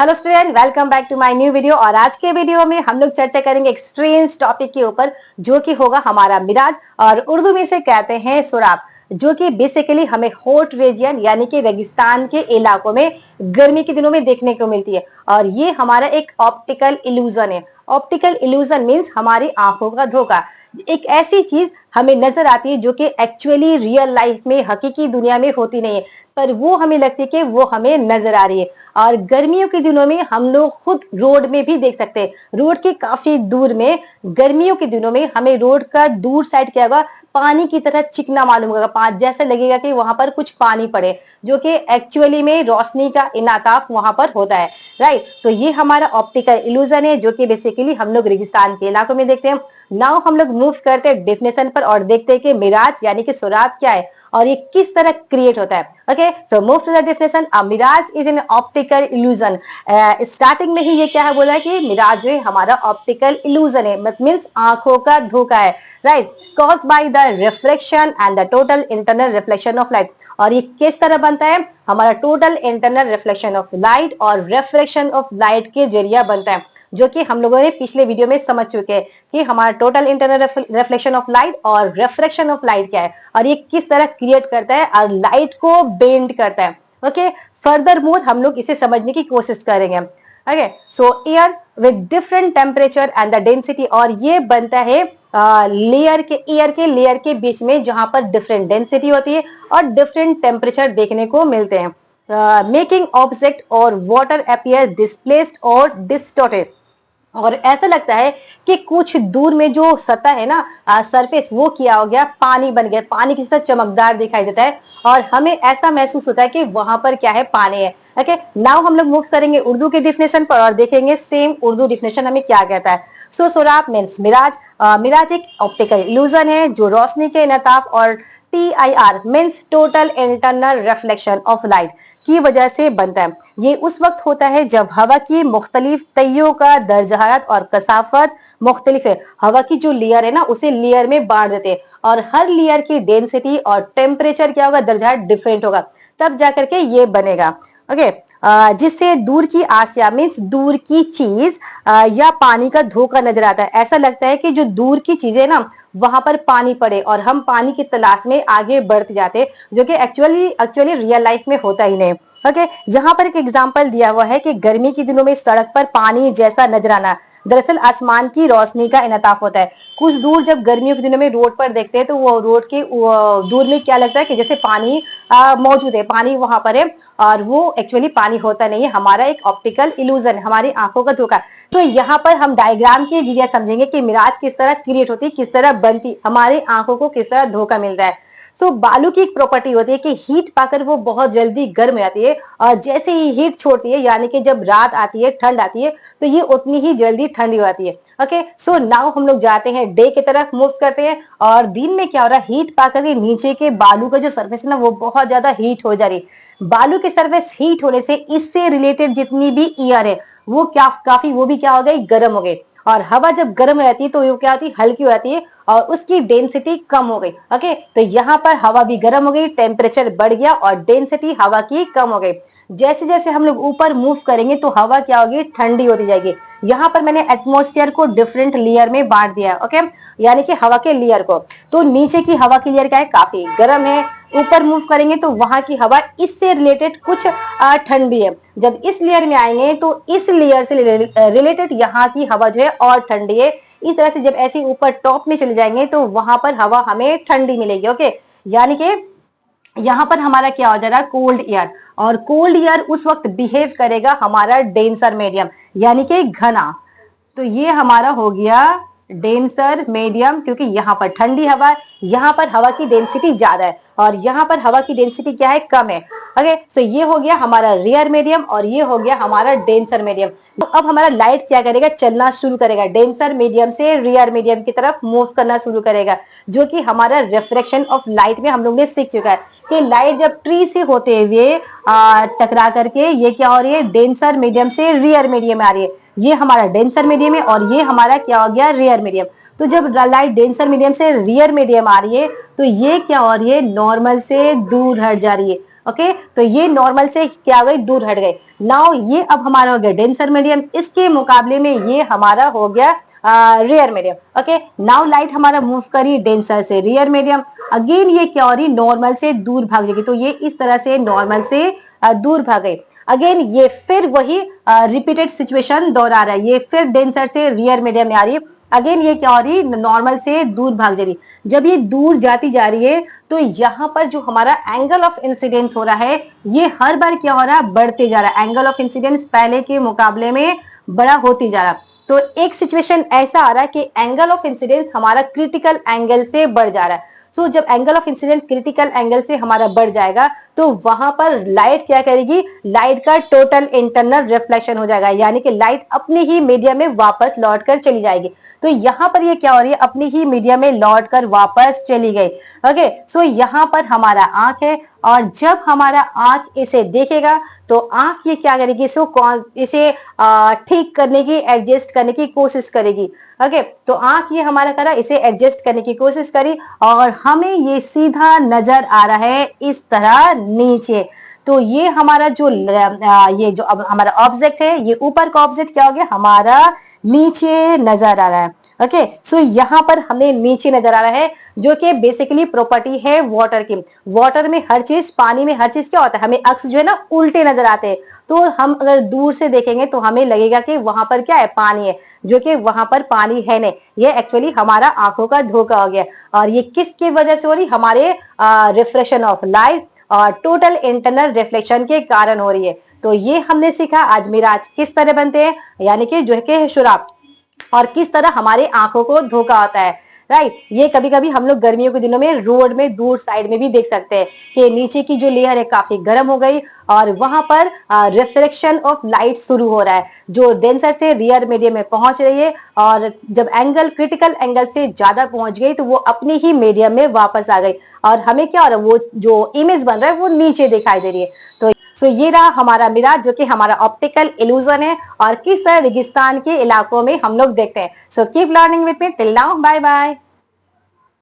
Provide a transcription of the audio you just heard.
Hello student, welcome back to my new video. और आज के वीडियो में हम लोग चर्चा करेंगे एक स्ट्रेंज टॉपिक के ऊपर, जो कि होगा हमारा मिराज, और उर्दू में से कहते हैं सुराब, जो कि बेसिकली हमें हॉट रीजन यानी कि रेगिस्तान के इलाकों में गर्मी के दिनों में देखने को मिलती है। और ये हमारा एक ऑप्टिकल इल्यूजन है। ऑप्टिकल इल्यूजन मीन्स हमारी आंखों का धोखा। एक ऐसी चीज हमें नजर आती है जो कि एक्चुअली रियल लाइफ में, हकीकी दुनिया में होती नहीं है, पर वो हमें लगती है कि वो हमें नजर आ रही है। और गर्मियों के दिनों में हम लोग खुद रोड में भी देख सकते हैं। रोड के काफी दूर में गर्मियों के दिनों में हमें रोड का दूर साइड क्या होगा, पानी की तरह चिकना मालूम होगा, जैसे लगेगा कि वहां पर कुछ पानी पड़े, जो कि एक्चुअली में रोशनी का इनाताफ वहां पर होता है। राइट, तो ये हमारा ऑप्टिकल इल्यूजन है, जो कि बेसिकली हम लोग रेगिस्तान के इलाकों में देखते हैं। नाउ हम लोग मूव करते हैं डेफिनेशन पर और देखते हैं कि मिराज यानी कि सुराग क्या है और ये किस तरह क्रिएट होता है। Okay, so move to the definition. A mirage is an optical illusion. Starting में ही ये क्या है, बोला है कि मिराज जो हमारा ऑप्टिकल इल्यूजन है, मीन्स आंखों का धोखा है। Right, caused by the reflection and the total internal reflection of light. और ये किस तरह बनता है, हमारा total internal reflection of light और रिफ्लेक्शन ऑफ लाइट के जरिए बनता है, जो कि हम लोगों ने पिछले वीडियो में समझ चुके हैं कि हमारा total internal reflection of light और रिफ्रैक्शन ऑफ लाइट क्या है और ये किस तरह क्रिएट करता है और लाइट को बेंड करता है। ओके, फर्दर मोर हम लोग इसे समझने की कोशिश करेंगे। Okay, so air with different temperature and the density, और ये बनता है एयर के लेयर के बीच में, जहां पर डिफरेंट डेंसिटी होती है और डिफरेंट टेम्परेचर देखने को मिलते हैं, मेकिंग ऑब्जेक्ट और वाटर अपीयर डिस्प्लेस्ड और डिस्टॉर्टेड। और ऐसा लगता है कि कुछ दूर में जो सतह है ना, सरफेस, वो किया हो गया, पानी बन गया, पानी की तरह चमकदार दिखाई देता है और हमें ऐसा महसूस होता है कि वहां पर क्या है, पानी है। ओके, नाउ हम लोग मूव करेंगे उर्दू के डिफिनेशन पर और देखेंगे सेम उर्दू डिफिनेशन हमें क्या कहता है। सो सुराब मीन्स मिराज। मिराज एक ऑप्टिकल इल्यूजन है जो रोशनी के इनताफ और TIR means total internal reflection of light की वजह से बनता है। ये उस वक्त होता है जब हवा की मुख्तलिफ तइयों का दर्ज हरारत और कसाफत मुख्तलिफ है। हवा की जो लेयर है ना, उसे लेयर में बांट देते हैं और हर लेयर की डेंसिटी और टेम्परेचर क्या होगा, दर्ज हरारत डिफरेंट होगा, तब जाकर के ये बनेगा। ओके, जिससे दूर की आसिया मीन्स दूर की चीज या पानी का धोखा नजर आता है। ऐसा लगता है कि जो दूर की चीजें ना, वहां पर पानी पड़े और हम पानी की तलाश में आगे बढ़ते जाते, जो कि एक्चुअली रियल लाइफ में होता ही नहीं। ओके, यहाँ पर एक एग्जांपल दिया हुआ है कि गर्मी के दिनों में सड़क पर पानी जैसा नजर आना दरअसल आसमान की रोशनी का इनताफ होता है। कुछ दूर जब गर्मियों के दिनों में रोड पर देखते हैं तो वो रोड के दूर में क्या लगता है कि जैसे पानी मौजूद है, पानी वहां पर है, और वो एक्चुअली पानी होता नहीं है, हमारा एक ऑप्टिकल इल्यूजन, हमारी आंखों का धोखा। तो यहाँ पर हम डायग्राम की चीजें समझेंगे कि मिराज किस तरह क्रिएट होती है, किस तरह बनती, हमारी आंखों को किस तरह धोखा मिलता है। सो बालू की एक प्रॉपर्टी होती है कि हीट पाकर वो बहुत जल्दी गर्म हो जाती है, और जैसे ही हीट छोड़ती है, यानी कि जब रात आती है, ठंड आती है, तो ये उतनी ही जल्दी ठंडी हो जाती है। ओके, सो नाउ हम लोग जाते हैं डे की तरफ, मूव करते हैं, और दिन में क्या हो रहा है, हीट पाकर के नीचे के बालू का जो सरफेस है ना, वो बहुत ज्यादा हीट हो जा रही है। बालू की सरफेस हीट होने से इससे रिलेटेड जितनी भी एयर है वो काफी वो भी क्या हो गई, गर्म हो गई। और हवा जब गर्म हो जाती है तो वो क्या होती है, हल्की हो जाती है और उसकी डेंसिटी कम हो गई। ओके, तो यहाँ पर हवा भी गर्म हो गई, टेम्परेचर बढ़ गया और डेंसिटी हवा की कम हो गई। जैसे जैसे हम लोग ऊपर मूव करेंगे तो हवा क्या होगी, ठंडी होती जाएगी। यहाँ पर मैंने एटमॉस्फेयर को डिफरेंट लेयर में बांट दिया है। ओके, यानी कि हवा के लेयर को, तो नीचे की हवा की लेयर क्या है, काफी गर्म है। ऊपर मूव करेंगे तो वहां की हवा इससे रिलेटेड कुछ ठंडी है। जब इस लेयर में आएंगे तो इस लेयर से रिलेटेड यहाँ की हवा जो है और ठंडी है। इस तरह से जब ऐसे ऊपर टॉप में चले जाएंगे तो वहां पर हवा हमें ठंडी मिलेगी। ओके, यानी कि यहाँ पर हमारा क्या हो जा रहा है, कोल्ड एयर, और कोल्ड एयर उस वक्त बिहेव करेगा हमारा डेंसर मीडियम, यानी कि घना। तो ये हमारा हो गया डेंसर मीडियम, क्योंकि यहाँ पर ठंडी हवा है, यहाँ पर हवा की डेंसिटी ज्यादा है और यहाँ पर हवा की डेंसिटी क्या है, कम है। ओके, सो ये हो गया हमारा रेयर मीडियम और ये हो गया हमारा डेंसर मीडियम। तो अब हमारा लाइट क्या करेगा, चलना शुरू करेगा, डेंसर मीडियम से रेयर मीडियम की तरफ मूव करना शुरू करेगा, जो कि हमारा रिफ्रैक्शन ऑफ लाइट में हम लोग ने सीख चुका है कि लाइट जब ट्री से होते हुए टकरा करके ये क्या हो रही है, डेंसर मीडियम से रेयर मीडियम में आ रही है। ये हमारा डेंसर मीडियम है और ये हमारा क्या हो गया, रेयर मीडियम। तो जब लाइट डेंसर मीडियम से रेयर मीडियम आ रही है तो ये क्या हो रही है, नॉर्मल से दूर हट जा रही है। ओके, तो ये नॉर्मल से क्या हो गई, दूर हट गए। नाउ ये अब हमारा हो गया डेंसर मीडियम, इसके मुकाबले में ये हमारा हो गया rear medium. Okay, now light हमारा मूव करी डेंसर से रियर मीडियम, अगेन ये क्या हो रही, नॉर्मल से दूर भाग जाएगी, तो ये इस तरह से नॉर्मल से दूर भाग गई। अगेन ये फिर वही रिपीटेड सिचुएशन दोहरा रहा है, ये फिर डेंसर से रियर मीडियम में आ रही है, अगेन ये क्या हो रही है, नॉर्मल से दूर भाग जा रही है। जब ये दूर जाती जा रही है तो यहाँ पर जो हमारा एंगल ऑफ इंसिडेंस हो रहा है ये हर बार क्या हो रहा है, बढ़ते जा रहा है। एंगल ऑफ इंसिडेंस पहले के मुकाबले में बड़ा होती जा रहा है। तो एक सिचुएशन ऐसा आ रहा है कि एंगल ऑफ इंसिडेंस हमारा क्रिटिकल एंगल से बढ़ जा रहा है। सो जब angle of incidence critical angle से हमारा बढ़ जाएगा तो वहां पर लाइट क्या करेगी, लाइट का टोटल इंटरनल रिफ्लेक्शन हो जाएगा, यानी कि लाइट अपनी ही मीडियम में वापस लौट कर चली जाएगी। तो यहाँ पर ये क्या हो रही है, अपनी ही मीडियम में लौट कर वापस चली गई। ओके, सो यहाँ पर हमारा आंख है और जब हमारा आंख इसे देखेगा तो आंख ये क्या करेगी, इसे ठीक करने की, एडजस्ट करने की कोशिश करेगी। ओके, तो आंख ये हमारा करा, इसे एडजस्ट करने की कोशिश करी और हमें ये सीधा नजर आ रहा है इस तरह नीचे। तो ये हमारा जो ये जो अब हमारा ऑब्जेक्ट है, ये ऊपर का ऑब्जेक्ट क्या हो गया, हमारा नीचे नजर आ रहा है। ओके, सो यहाँ पर हमें नीचे नजर आ रहा है, जो कि बेसिकली प्रॉपर्टी है वाटर की। वाटर में हर चीज, पानी में हर चीज क्या होता है, हमें अक्स जो है ना उल्टे नजर आते हैं। तो हम अगर दूर से देखेंगे तो हमें लगेगा कि वहां पर क्या है, पानी है, जो कि वहां पर पानी है नहीं। ये एक्चुअली हमारा आंखों का धोखा हो गया। और ये किसकी वजह से हो रही, हमारे रिफ्लेक्शन ऑफ लाइट और टोटल इंटरनल रिफ्लेक्शन के कारण हो रही है। तो ये हमने सीखा आज मिराज किस तरह बनते हैं, यानी कि जो है कि शुराब, और किस तरह हमारे आंखों को धोखा होता है। राइट, ये कभी कभी हम लोग गर्मियों के दिनों में रोड में दूर साइड में भी देख सकते हैं कि नीचे की जो लेयर है काफी गर्म हो गई और वहां पर रिफ्लेक्शन ऑफ लाइट शुरू हो रहा है, जो डेंसर से रियर मीडियम में पहुंच रही है। और जब एंगल क्रिटिकल एंगल से ज्यादा पहुंच गई तो वो अपनी ही मीडियम में वापस आ गई और हमें क्या हो रहा है, वो जो इमेज बन रहा है वो नीचे दिखाई दे रही है। तो सो ये रहा हमारा मिराज, जो कि हमारा ऑप्टिकल इल्यूजन है और किस तरह रेगिस्तान के इलाकों में हम लोग देखते हैं। So keep learning with me, till now, bye bye.